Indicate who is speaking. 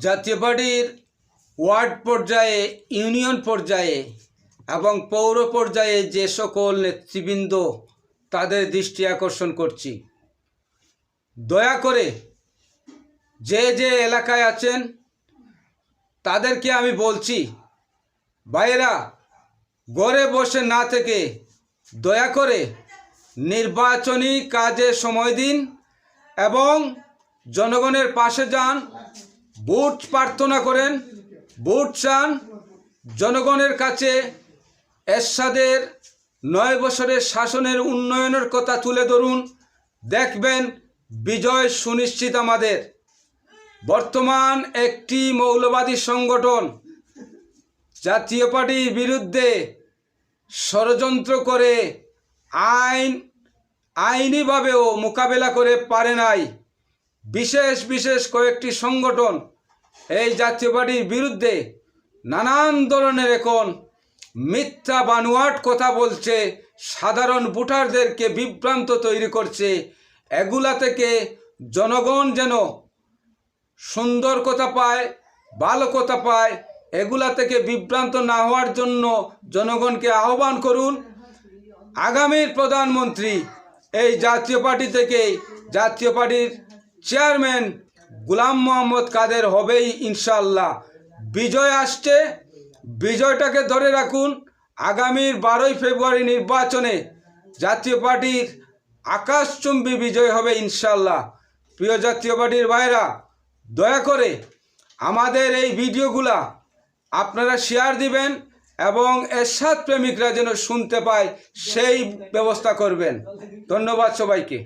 Speaker 1: জাতীয় পার্টির ওয়ার্ড পর্যায়ে, ইউনিয়ন পর্যায়ে এবং পৌর পর্যায়ে যে সকল নেতৃবৃন্দ, তাদের দৃষ্টি আকর্ষণ করছি, দয়া করে যে যে এলাকায় আছেন তাদেরকে আমি বলছি, ভাইয়েরা, ঘরে বসে না থেকে দয়া করে নির্বাচনী কাজে সময় দিন এবং জনগণের পাশে যান, ভোট প্রার্থনা করেন, ভোট চান, জনগণের কাছে এরশাদের 9 বছরের শাসনের উন্নয়নের কথা তুলে ধরুন। দেখবেন বিজয় সুনিশ্চিত আমাদের। বর্তমান একটি মৌলবাদী সংগঠন জাতীয় পার্টির বিরুদ্ধে ষড়যন্ত্র করে আইনিভাবেও মোকাবেলা করে পারে নাই। বিশেষ কয়েকটি সংগঠন এই জাতীয় পার্টির বিরুদ্ধে নানান ধরনের এখন মিথ্যা বানোয়াট কথা বলছে, সাধারণ ভোটারদেরকে বিভ্রান্ত তৈরি করছে। এগুলা থেকে জনগণ যেন সুন্দর কথা পায়, ভালো কথা পায়, এগুলা থেকে বিভ্রান্ত না হওয়ার জন্য জনগণকে আহ্বান করুন। আগামীর প্রধানমন্ত্রী এই জাতীয় পার্টি থেকে, জাতীয় পার্টির চেয়ারম্যান গোলাম মোহাম্মদ কাদের হবেই ইনশাআল্লাহ। বিজয় আসছে, বিজয়টাকে ধরে রাখুন। আগামীর 12ই ফেব্রুয়ারি নির্বাচনে জাতীয় পার্টির আকাশচুম্বী বিজয় হবে ইনশাআল্লাহ। প্রিয় জাতীয় পার্টির ভাইরা, দয়া করে আমাদের এই ভিডিওগুলা আপনারা শেয়ার দিবেন এবং এরশাদ প্রেমিকরা যেন শুনতে পায় সেই ব্যবস্থা করবেন। ধন্যবাদ সবাইকে।